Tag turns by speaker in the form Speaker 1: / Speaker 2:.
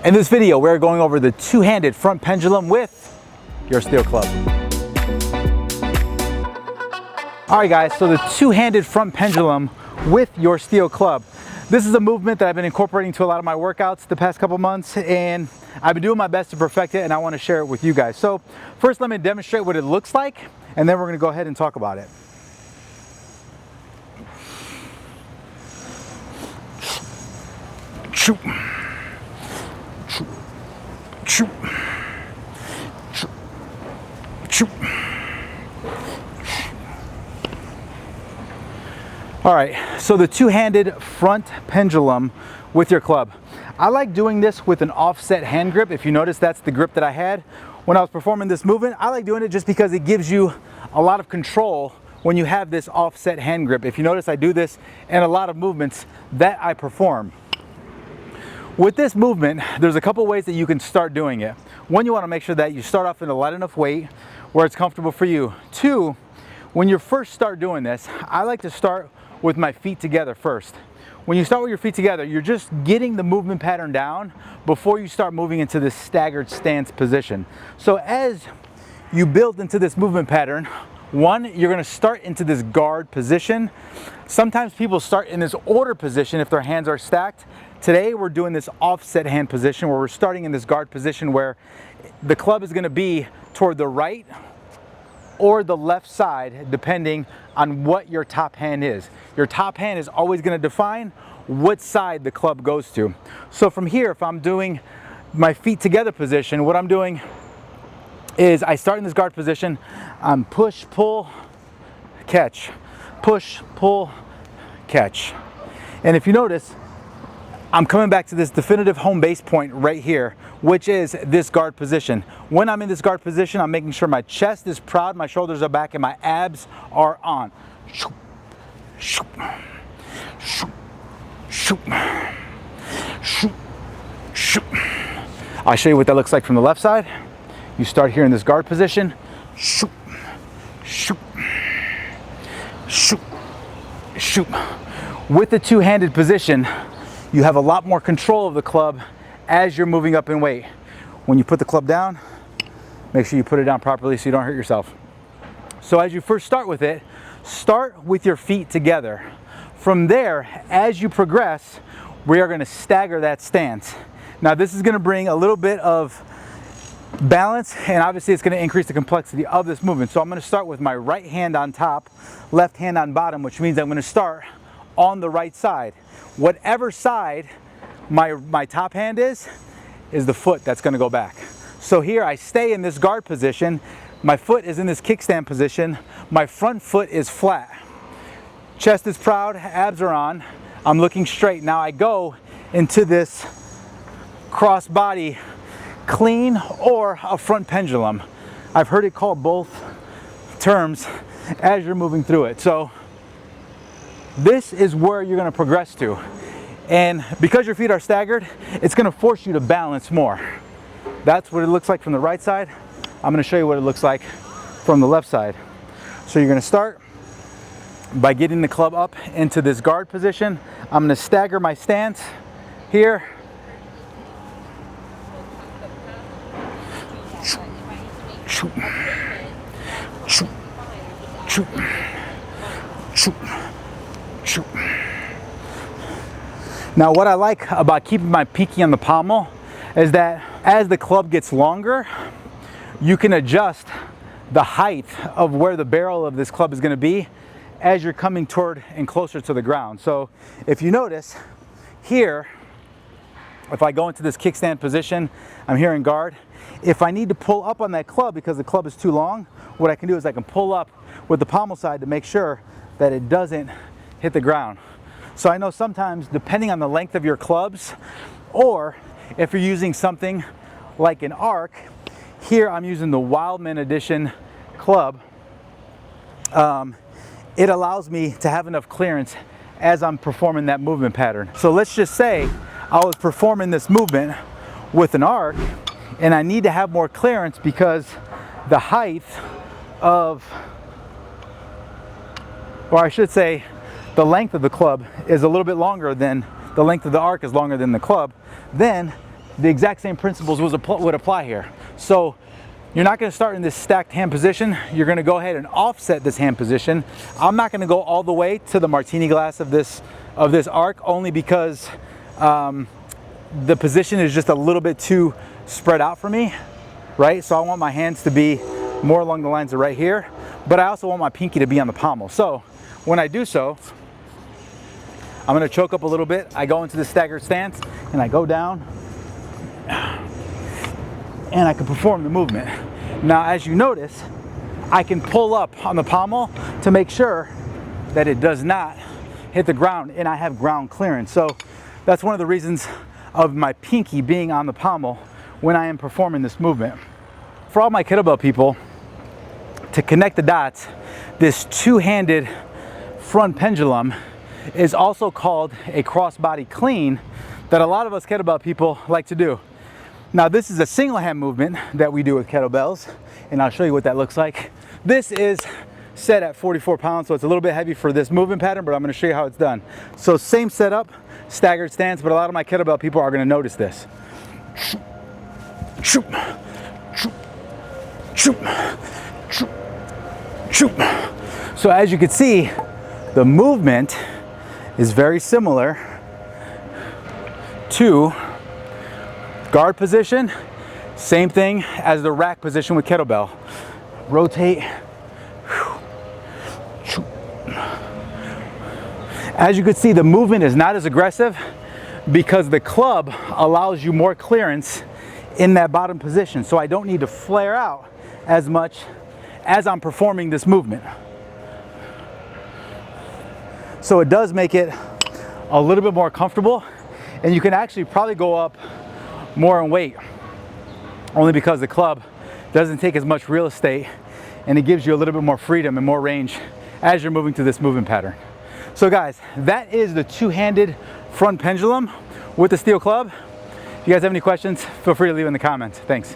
Speaker 1: In this video, we're going over the two-handed front pendulum with your steel club. All right guys, so the two-handed front pendulum with your steel club. This is a movement that I've been incorporating to a lot of my workouts the past couple months, and I've been doing my best to perfect it, and I want to share it with you guys. So first, let me demonstrate what it looks like, and then we're going to go ahead and talk about it. Shoot. Shoot. Shoot. Shoot. Shoot. All right, so the two-handed front pendulum with your club. I like doing this with an offset hand grip. If you notice, that's the grip that I had when I was performing this movement. I like doing it just because it gives you a lot of control when you have this offset hand grip. If you notice, I do this in a lot of movements that I perform. With this movement, there's a couple ways that you can start doing it. One, you want to make sure that you start off in a light enough weight where it's comfortable for you. Two, when you first start doing this, I like to start with my feet together first. When you start with your feet together, you're just getting the movement pattern down before you start moving into this staggered stance position. So as you build into this movement pattern, one, you're going to start into this guard position. Sometimes people start in this order position if their hands are stacked. Today we're doing this offset hand position where we're starting in this guard position where the club is going to be toward the right or the left side depending on what your top hand is. Your top hand is always going to define what side the club goes to. So from here, if I'm doing my feet together position, what I'm doing is I start in this guard position, I'm push, pull, catch, push, pull, catch. And if you notice, I'm coming back to this definitive home base point right here, which is this guard position. When I'm in this guard position, I'm making sure my chest is proud, my shoulders are back, and my abs are on. Shoop, shoop, shoop, shoop, shoop, shoop. I'll show you what that looks like from the left side. You start here in this guard position. Shoop, shoop, shoop, shoop. With the two-handed position, you have a lot more control of the club as you're moving up in weight. When you put the club down, make sure you put it down properly so you don't hurt yourself. So as you first start with it, start with your feet together. From there, as you progress, we are going to stagger that stance. Now this is going to bring a little bit of balance, and obviously it's going to increase the complexity of this movement. So I'm going to start with my right hand on top, left hand on bottom, which means I'm going to start on the right side. Whatever side my top hand is the foot that's going to go back. So here I stay in this guard position, my foot is in this kickstand position, my front foot is flat, chest is proud, abs are on, I'm looking straight. Now I go into this cross body clean or a front pendulum. I've heard it called both terms as you're moving through it. So this is where you're going to progress to, and because your feet are staggered, it's going to force you to balance more. That's what it looks like from the right side. I'm going to show you what it looks like from the left side. So you're going to start by getting the club up into this guard position. I'm going to stagger my stance here. Shoot, shoot, shoot, shoot. Shoot. Now what I like about keeping my pinky on the pommel is that as the club gets longer, you can adjust the height of where the barrel of this club is going to be as you're coming toward and closer to the ground. So if you notice here, if I go into this kickstand position, I'm here in guard. If I need to pull up on that club because the club is too long, what I can do is I can pull up with the pommel side to make sure that it doesn't hit the ground. So I know sometimes, depending on the length of your clubs, or if you're using something like an arc, here I'm using the Wildman Edition club. It allows me to have enough clearance as I'm performing that movement pattern. So let's just say I was performing this movement with an arc and I need to have more clearance because the height of, or I should say, the length of the club is a little bit longer than the length of the arc is longer than the club, then the exact same principles would apply here. So you're not going to start in this stacked hand position. You're going to go ahead and offset this hand position. I'm not going to go all the way to the martini glass of this arc, only because the position is just a little bit too spread out for me, right? So I want my hands to be more along the lines of right here, but I also want my pinky to be on the pommel. So when I do so, I'm going to choke up a little bit. I go into the staggered stance and I go down, and I can perform the movement. Now, as you notice, I can pull up on the pommel to make sure that it does not hit the ground and I have ground clearance. So that's one of the reasons of my pinky being on the pommel when I am performing this movement. For all my kettlebell people, to connect the dots, this two-handed front pendulum is also called a crossbody clean that a lot of us kettlebell people like to do. Now, this is a single hand movement that we do with kettlebells, and I'll show you what that looks like. This is set at 44 pounds, so it's a little bit heavy for this movement pattern, but I'm going to show you how it's done. So same setup, staggered stance, but a lot of my kettlebell people are going to notice this. So as you can see, the movement is very similar to guard position, same thing as the rack position with kettlebell. Rotate. As you can see, the movement is not as aggressive because the club allows you more clearance in that bottom position. So I don't need to flare out as much as I'm performing this movement. So it does make it a little bit more comfortable, and you can actually probably go up more in weight, only because the club doesn't take as much real estate and it gives you a little bit more freedom and more range as you're moving through this movement pattern. So guys, that is the two-handed front pendulum with the steel club. If you guys have any questions, feel free to leave in the comments. Thanks.